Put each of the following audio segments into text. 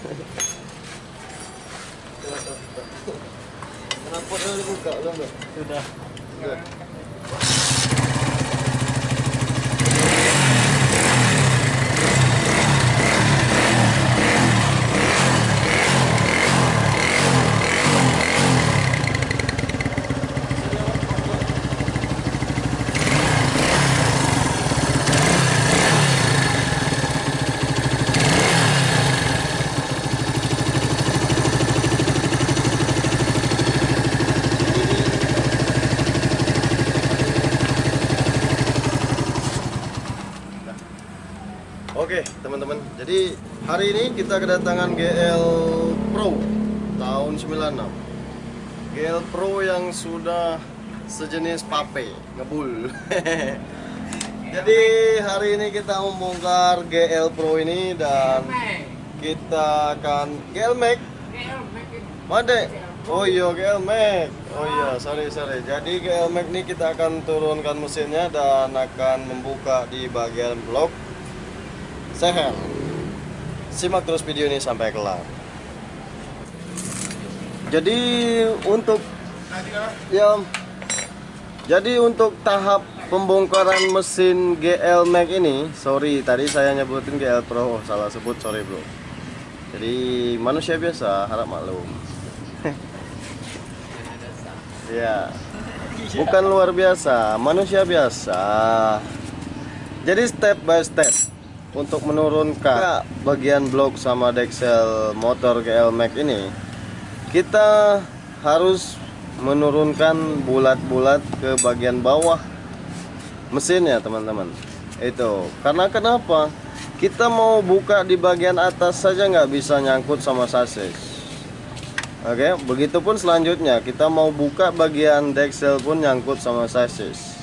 Kenapa udah dibuka belum? Sudah. Sudah. Oke teman-teman, jadi hari ini kita kedatangan GL Pro tahun 96. GL Pro yang sudah sejenis pape, ngebul. Jadi hari ini kita membongkar GL Pro ini dan kita akan GL Max. Made. Oh iya GL Max. Oh iya, sorry. Jadi GL Max ini kita akan turunkan mesinnya dan akan membuka di bagian blok seher. Simak terus video ini sampai kelar. Jadi untuk tahap pembongkaran mesin GL Max ini, sorry tadi saya nyebutin GL Pro, salah sebut, sorry bro. Jadi manusia biasa, harap maklum. Ya, bukan luar biasa, manusia biasa. Jadi step by step untuk menurunkan bagian blok sama deksel motor GL Max ini, kita harus menurunkan bulat-bulat ke bagian bawah mesinnya teman-teman. Itu karena kenapa? Kita mau buka di bagian atas saja nggak bisa nyangkut sama sasis. Oke, begitupun selanjutnya kita mau buka bagian deksel pun nyangkut sama sasis.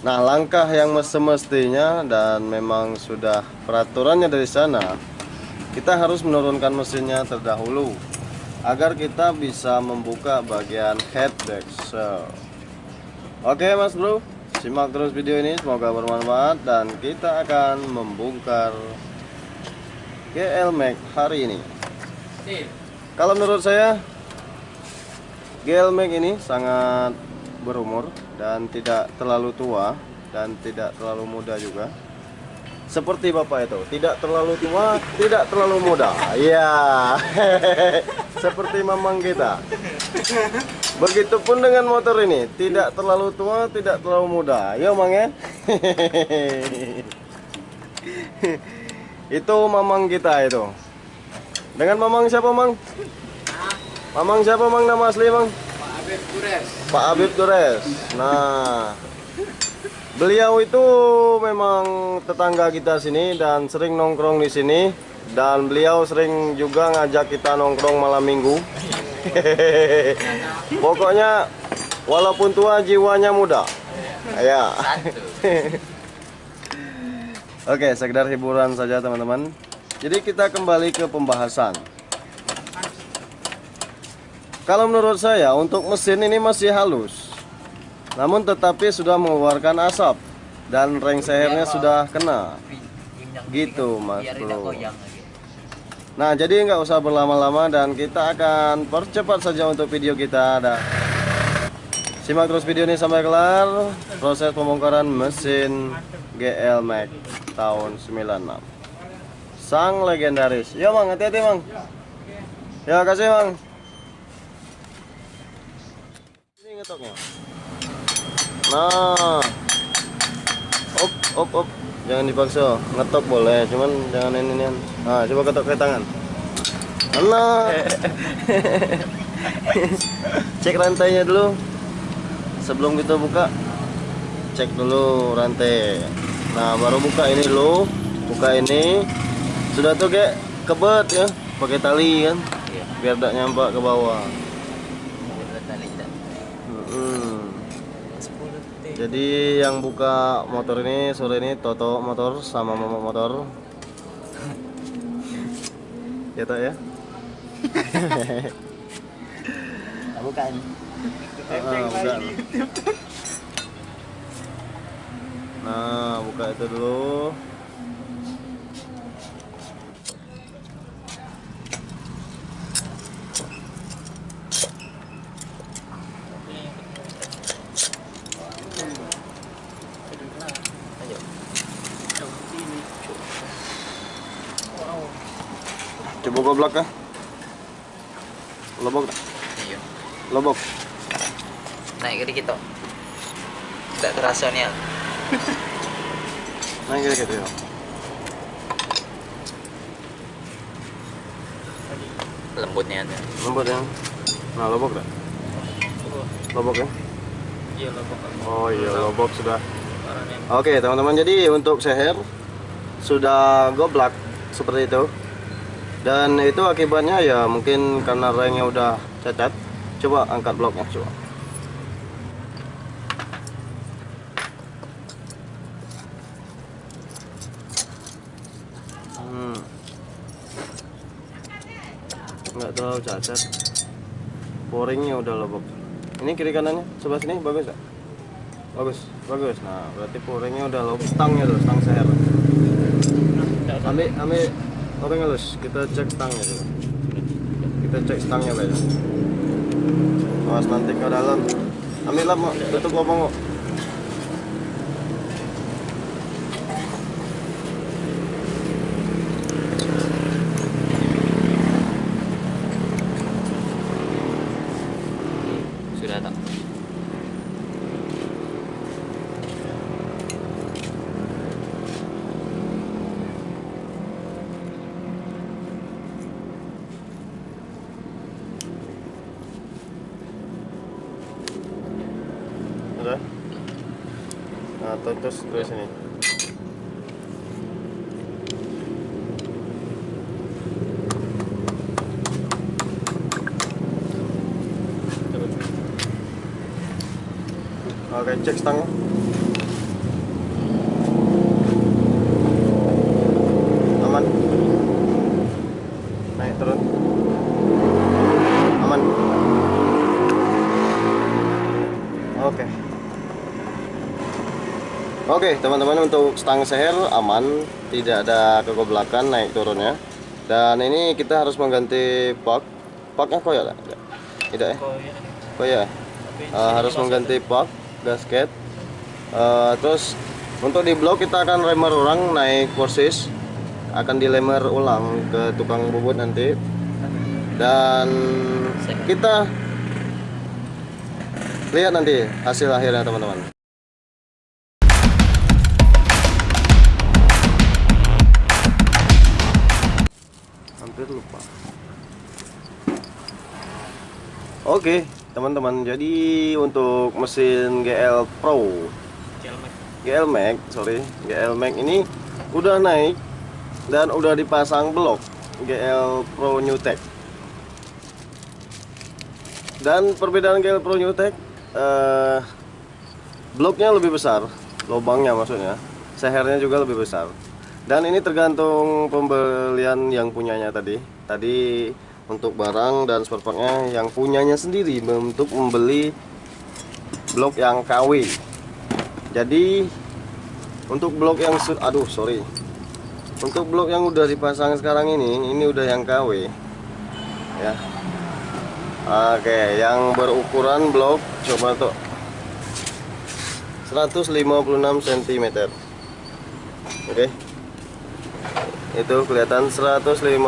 Nah, langkah yang semestinya dan memang sudah peraturannya dari sana, kita harus menurunkan mesinnya terdahulu agar kita bisa membuka bagian head deksel. Oke Mas Bro, simak terus video ini, semoga bermanfaat dan kita akan membongkar GL Max hari ini. Kalau menurut saya GL Max ini sangat berumur dan tidak terlalu tua dan tidak terlalu muda juga. Seperti bapak itu, tidak terlalu tua, tidak terlalu muda. Iya. Seperti mamang kita. Begitupun dengan motor ini, tidak terlalu tua, tidak terlalu muda. Yo mang ya. Itu mamang kita itu. Dengan mamang siapa mang? Mamang siapa mang, nama asli mang? Pak Habib Dures. Nah, beliau itu memang tetangga kita sini dan sering nongkrong di sini, dan beliau sering juga ngajak kita nongkrong malam minggu. Pokoknya walaupun tua jiwanya muda. Ya. Oke, sekedar hiburan saja teman-teman. Jadi kita kembali ke pembahasan. Kalau menurut saya untuk mesin ini masih halus, namun tetapi sudah mengeluarkan asap dan reng sehernya sudah kena. Gitu Mas Bro. Nah, jadi nggak usah berlama-lama dan kita akan percepat saja untuk video kita. Simak terus video ini sampai kelar, proses pembongkaran mesin GL Max tahun 96. Sang legendaris. Ya Mang, hati-hati Mang. Ya, kasih Mang. Ini ngetoknya. Nah, op, jangan dipaksa, ngetok boleh, cuman jangan ini. Nah, coba ketok ke tangan. Nah, cek rantainya dulu sebelum kita buka. Cek dulu rantai. Nah, baru buka ini dulu, buka ini. Sudah tuh kayak kebet ya, pakai tali kan, biar tidak nyampak ke bawah. Jadi yang buka motor ini sore ini Toto Motor sama Mama Motor. Ya tak ya? Bukan. Bukan. Nah, buka itu dulu. Coba goblok kah? Lobok tak? Iya. Lobok. Naik ke dikit toh. Tidak terasa nih ya. Naik gitu ya. Lembutnya ada. Lembut ya. Nah, lobok tak? Lobok ya? Iya lembut. Oh iya, lobok sudah. Oke teman-teman, jadi untuk seher sudah goblak seperti itu. Dan itu akibatnya ya mungkin karena rengnya udah cacat. Coba angkat bloknya, coba. Nggak terlalu cacat. Poringnya udah lobok. Ini kiri kanannya, sebelah sini bagus gak? Bagus, bagus. Nah, berarti poringnya udah lobok. Stangnya tuh, stang seher. Ambil orang halus, kita cek stangnya dulu. Kita cek stangnya baik. Awas nanti ke dalam. Ambil lah, tutup lubang kok. Sudah tak? Udah? Nah, terus sini. Oke, cek stangnya. Aman. Naik turun. Aman. Oke. Oke, teman-teman, untuk stang seher aman, tidak ada kegoblakan naik turunnya. Dan ini kita harus mengganti pak. Paknya koyak tak? Tidak ya? Koyak. Harus mengganti pak, gasket. Terus untuk di blok kita akan remer ulang naik kursis, akan dilemer ulang ke tukang bubut nanti. Dan kita lihat nanti hasil akhirnya teman-teman. Hampir lupa. Oke teman-teman, jadi untuk mesin GL Pro, GL Max ini udah naik dan udah dipasang blok GL Pro New Tech. Dan perbedaan GL Pro New Tech, bloknya lebih besar, lubangnya maksudnya, sehernya juga lebih besar. Dan ini tergantung pembelian yang punyanya tadi. Untuk barang dan spare partnya yang punyanya sendiri untuk membeli blok yang KW. Jadi untuk blok yang untuk blok yang udah dipasang sekarang ini udah yang KW ya. Oke, yang berukuran blok coba tuh 156 cm. Oke. Itu kelihatan 156,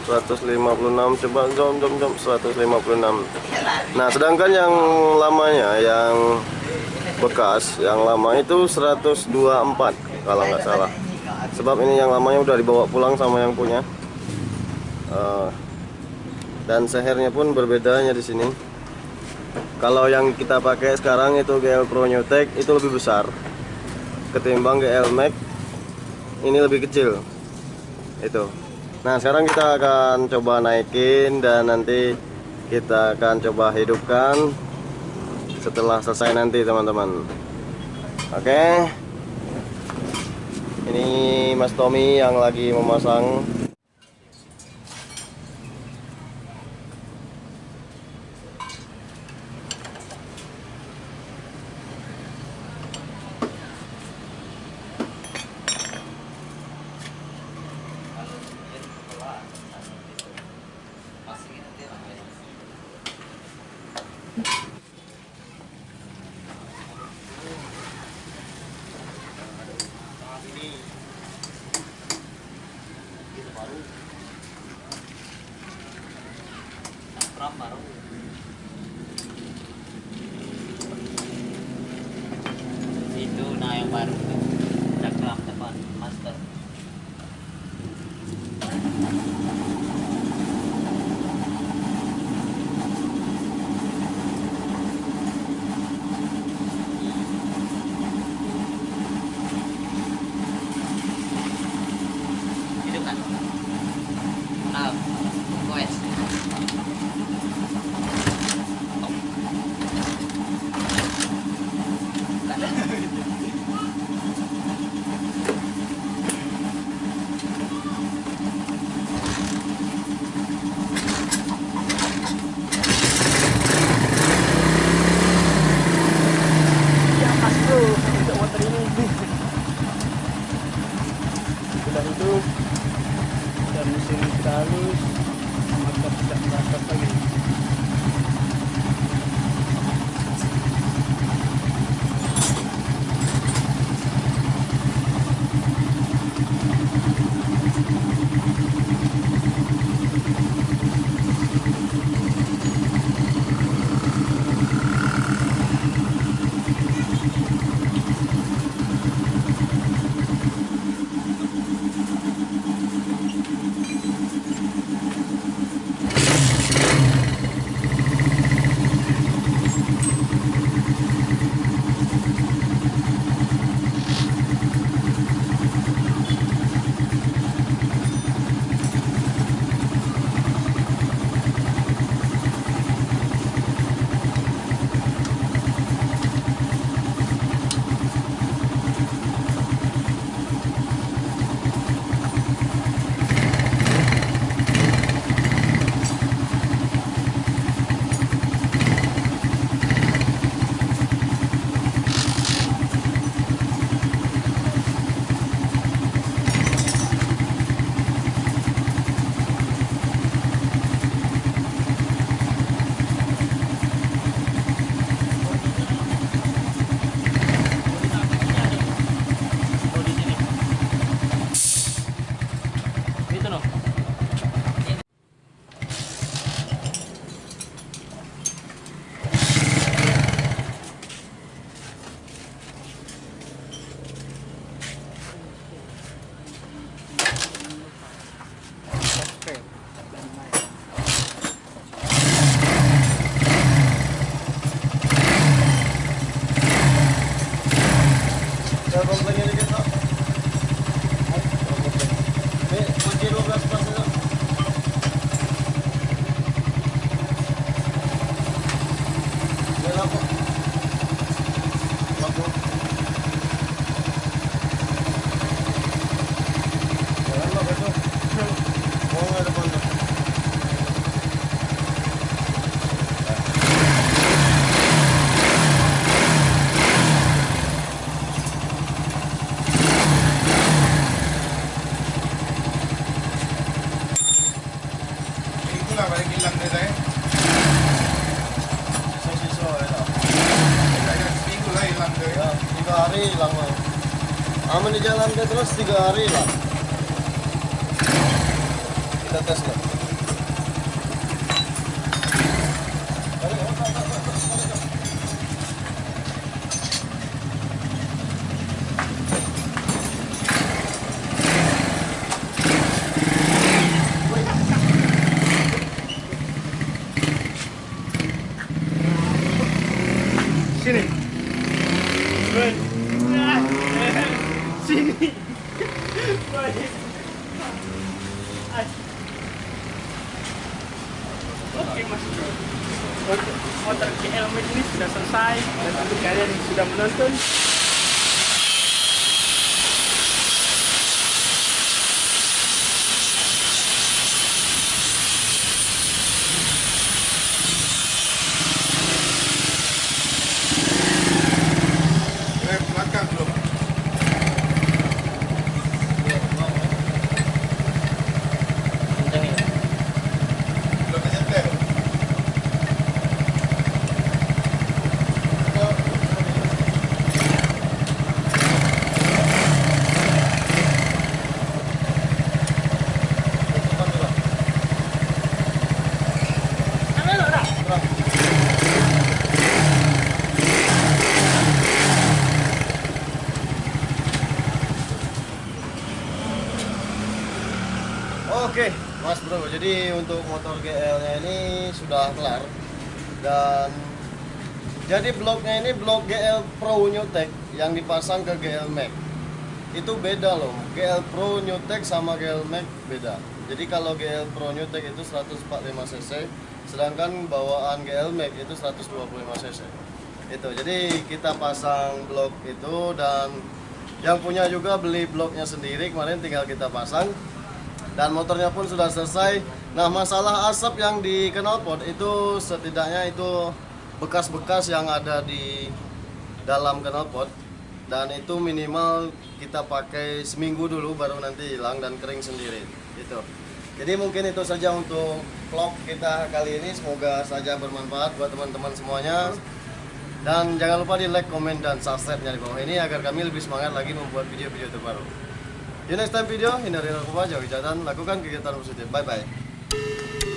coba jom 156. Nah, sedangkan yang lamanya, yang bekas, yang lama itu 124 kalau nggak salah. Sebab ini yang lamanya udah dibawa pulang sama yang punya. Dan sehernya pun berbedanya di sini. Kalau yang kita pakai sekarang itu GL Pro New Tech itu lebih besar ketimbang GL Max. Ini lebih kecil. Itu. Nah, sekarang kita akan coba naikin dan nanti kita akan coba hidupkan setelah selesai nanti teman-teman. Oke. Ini Mas Tommy yang lagi memasang. sudah halus, maka tidak merata lagi. Komplainnya dikit Pak. Ini kunci 12 pas itu. Ini lampu. Lampu. Jalan Pak itu. Mau nggak depan Pak? Itulah paling hilang deh saya. Sisa-sisa ya. Kayaknya seminggu lah hilang deh. Ya, 3 hari hilang Pak. Aman di jalan dia terus 3 hari hilang. Kita tes Pak. Sini. Sini. Oke Mas Bro. Untuk motor GL Max ini sudah selesai dan untuk kalian yang sudah menonton, Rem belakang belum. Belum nyetel. Oke, Mas Bro. Jadi untuk motor GL-nya ini sudah kelar dan jadi bloknya ini blok GL Pro Newtek yang dipasang ke GL Max. Itu beda loh. GL Pro Newtek sama GL Max beda. Jadi kalau GL Pro Newtek itu 145 cc, sedangkan bawaan GL Max itu 125 cc. Itu. Jadi kita pasang blok itu dan yang punya juga beli bloknya sendiri, kemarin tinggal kita pasang. Dan motornya pun sudah selesai. Nah, masalah asap yang di knalpot itu setidaknya itu bekas-bekas yang ada di dalam knalpot, dan itu minimal kita pakai seminggu dulu baru nanti hilang dan kering sendiri. Itu. Jadi mungkin itu saja untuk vlog kita kali ini. Semoga saja bermanfaat buat teman-teman semuanya. Dan jangan lupa di like, komen, dan subscribe-nya di bawah ini agar kami lebih semangat lagi membuat video-video terbaru. Di next time video, hindari narkoba, jauhi kejahatan, lakukan kegiatan positif. Bye bye.